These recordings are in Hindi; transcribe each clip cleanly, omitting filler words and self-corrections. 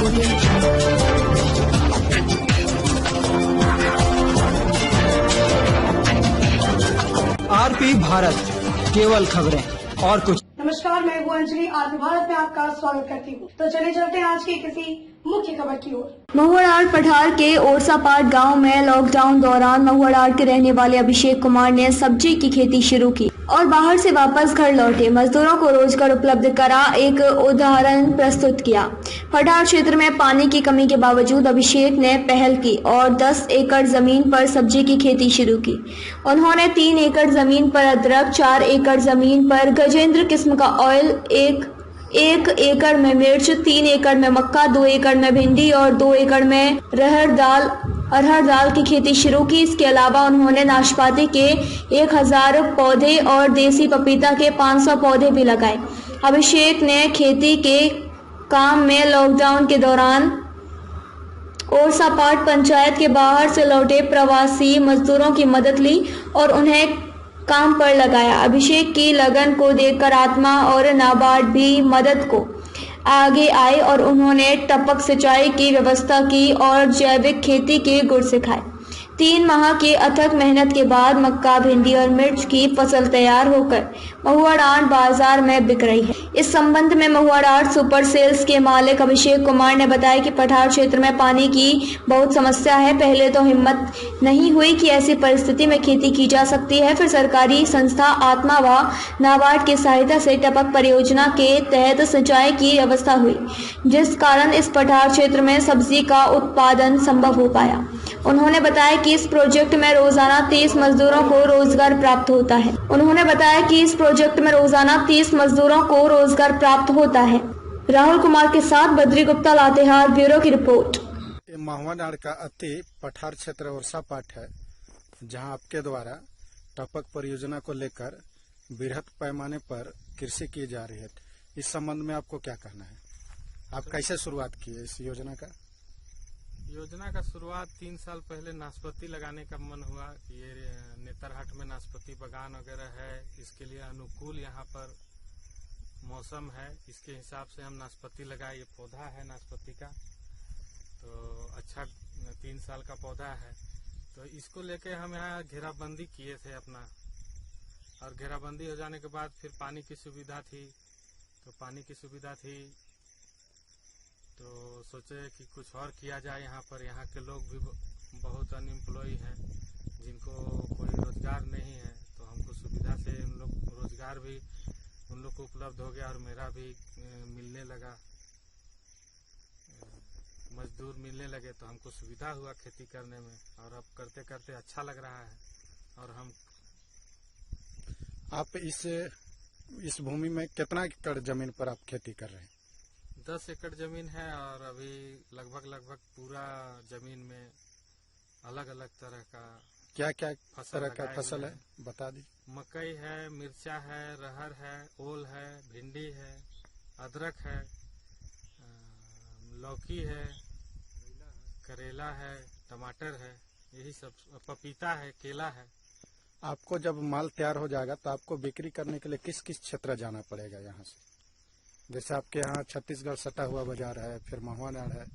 आरपी भारत, केवल खबरें और कुछ। नमस्कार, मैं हूँ अंजलि। आरपी भारत में आपका स्वागत करती हूँ। तो चले चलते हैं आज की किसी मुख्य खबर की ओर। महुआडांड पठार के ओरसापाट गांव में लॉकडाउन दौरान महुआडांड के रहने वाले अभिषेक कुमार ने सब्जी की खेती शुरू की और बाहर से वापस घर लौटे मजदूरों को रोजगार उपलब्ध करा एक उदाहरण प्रस्तुत किया। पठार क्षेत्र में पानी की कमी के बावजूद अभिषेक ने पहल की और 10 एकड़ जमीन पर सब्जी की खेती शुरू की। उन्होंने 3 एकड़ जमीन पर अदरक, 4 एकड़ जमीन पर गजेंद्र किस्म का ऑयल, एक एकड़ में मिर्च, 3 एकड़ में मक्का, 2 एकड़ में भिंडी और 2 एकड़ में अरहर दाल की खेती शुरू की। इसके अलावा उन्होंने नाशपाती के 1000 पौधे और देसी पपीता के 500 पौधे भी लगाए। अभिषेक ने खेती के काम में लॉकडाउन के दौरान ओरसापाट पंचायत के बाहर से लौटे प्रवासी मजदूरों की मदद ली और उन्हें काम पर लगाया। अभिषेक की लगन को देखकर आत्मा और नाबार्ड भी मदद को आगे आए और उन्होंने टपक सिंचाई की व्यवस्था की और जैविक खेती के गुर सिखाए। 3 माह की अथक मेहनत के बाद मक्का, भिंडी और मिर्च की फसल तैयार होकर महुआडांड बाजार में बिक रही है। इस संबंध में महुआडांड सुपर सेल्स के मालिक अभिषेक कुमार ने बताया कि पठार क्षेत्र में पानी की बहुत समस्या है। पहले तो हिम्मत नहीं हुई कि ऐसी परिस्थिति में खेती की जा सकती है। फिर सरकारी संस्था आत्मा व नाबार्ड की सहायता से टपक परियोजना के तहत सिंचाई की व्यवस्था हुई, जिस कारण इस पठार क्षेत्र में सब्जी का उत्पादन संभव हो पाया। उन्होंने बताया कि इस प्रोजेक्ट में रोजाना 30 मजदूरों को रोजगार प्राप्त होता है। राहुल कुमार के साथ बद्री गुप्ता, लातेहार, ब्यूरो की रिपोर्ट। महुआडांड का अति पठार क्षेत्र ओरसापाट है, जहां आपके द्वारा टपक परियोजना को लेकर बृहद पैमाने पर कृषि की जा रही है। इस संबंध में आपको क्या कहना है? आप कैसे शुरुआत की है इस योजना का? योजना का शुरुआत 3 साल पहले नाशपाती लगाने का मन हुआ। ये नेतरहाट में नाशपाती बागान वगैरह है, इसके लिए अनुकूल यहाँ पर मौसम है, इसके हिसाब से हम नाशपाती लगाए। ये पौधा है नाशपाती का, तो अच्छा 3 साल का पौधा है। तो इसको लेके हम यहाँ घेराबंदी किए थे अपना, और घेराबंदी हो जाने के बाद फिर पानी की सुविधा थी, तो सोचे कि कुछ और किया जाए। यहाँ पर यहाँ के लोग भी बहुत अनएम्प्लॉय हैं, जिनको कोई रोजगार नहीं है, तो हमको सुविधा से उन लोग रोजगार भी उन लोग को उपलब्ध हो गया और मेरा भी मिलने लगा, मजदूर मिलने लगे, तो हमको सुविधा हुआ खेती करने में, और अब करते करते अच्छा लग रहा है। और हम आप इस भूमि में कितना एकड़ जमीन पर आप खेती कर रहे हैं? 10 एकड़ जमीन है, और अभी लगभग पूरा जमीन में अलग अलग तरह का क्या तरह का फसल है, बता दीजिए। मकई है, मिर्चा है, रहर है, ओल है, भिंडी है, अदरक है, लौकी है, करेला है, टमाटर है, यही सब, पपीता है, केला है। आपको जब माल तैयार हो जाएगा तो आपको बिक्री करने के लिए किस किस क्षेत्र जाना पड़ेगा यहाँ से? जैसे आपके यहाँ छत्तीसगढ़ सटा हुआ बाजार है, फिर महुआडांड है।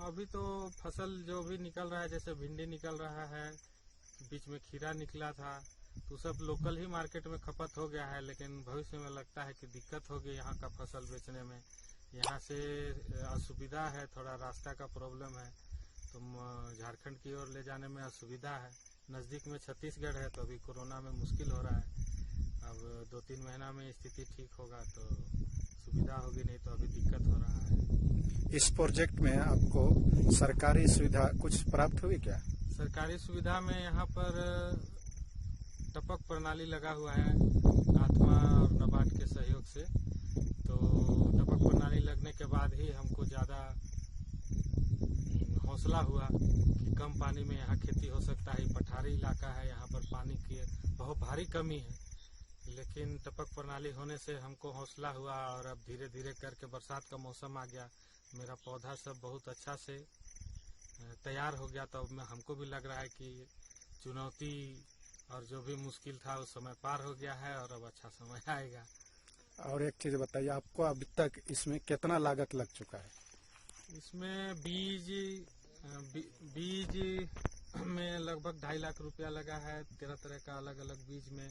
अभी तो फसल जो भी निकल रहा है, जैसे भिंडी निकल रहा है, बीच में खीरा निकला था, तो सब लोकल ही मार्केट में खपत हो गया है। लेकिन भविष्य में लगता है कि दिक्कत होगी यहाँ का फसल बेचने में। यहाँ से असुविधा है, थोड़ा रास्ता का प्रॉब्लम है, तो झारखंड की ओर ले जाने में असुविधा है। नज़दीक में छत्तीसगढ़ है, तो अभी कोरोना में मुश्किल हो रहा है। अब 2-3 महीना में स्थिति ठीक होगा तो सुविधा होगी, नहीं तो अभी दिक्कत हो रहा है। इस प्रोजेक्ट में आपको सरकारी सुविधा कुछ प्राप्त हुई क्या? सरकारी सुविधा में यहाँ पर टपक प्रणाली लगा हुआ है आत्मा और नाबार्ड के सहयोग से। तो टपक प्रणाली लगने के बाद ही हमको ज़्यादा हौसला हुआ कि कम पानी में यहाँ खेती हो सकता है। पठारी इलाका है, यहाँ पर पानी की बहुत भारी कमी है, लेकिन टपक प्रणाली होने से हमको हौसला हुआ। और अब धीरे धीरे करके बरसात का मौसम आ गया, मेरा पौधा सब बहुत अच्छा से तैयार हो गया। तो अब हमको भी लग रहा है कि चुनौती और जो भी मुश्किल था उस समय पार हो गया है, और अब अच्छा समय आएगा। और एक चीज बताइए, आपको अभी तक इसमें कितना लागत लग चुका है? इसमें बीज में लगभग 2.5 लाख रुपया लगा है, 13 तरह का अलग अलग बीज में,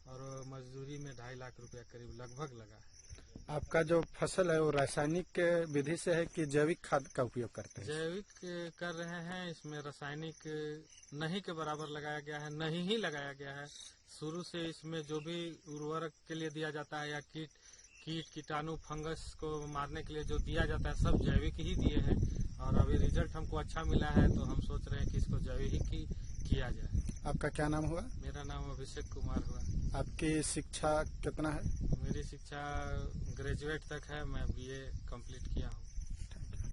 और मजदूरी में 2.5 लाख रुपया करीब लगभग लगा है। आपका जो फसल है वो रासायनिक विधि से है कि जैविक खाद का उपयोग करते हैं? जैविक कर रहे हैं, इसमें रासायनिक नहीं के बराबर लगाया गया है, नहीं ही लगाया गया है। शुरू से इसमें जो भी उर्वरक के लिए दिया जाता है या कीट कीटाणु फंगस को मारने के लिए जो दिया जाता है सब जैविक ही दिए हैं, और अभी रिजल्ट हमको अच्छा मिला है तो हम सोच रहे हैं कि इसको जैविक ही किया जाए। आपका क्या नाम हुआ? मेरा नाम अभिषेक कुमार हुआ। आपकी शिक्षा कितना है? मेरी शिक्षा ग्रेजुएट तक है, मैं BA कंप्लीट किया हूँ।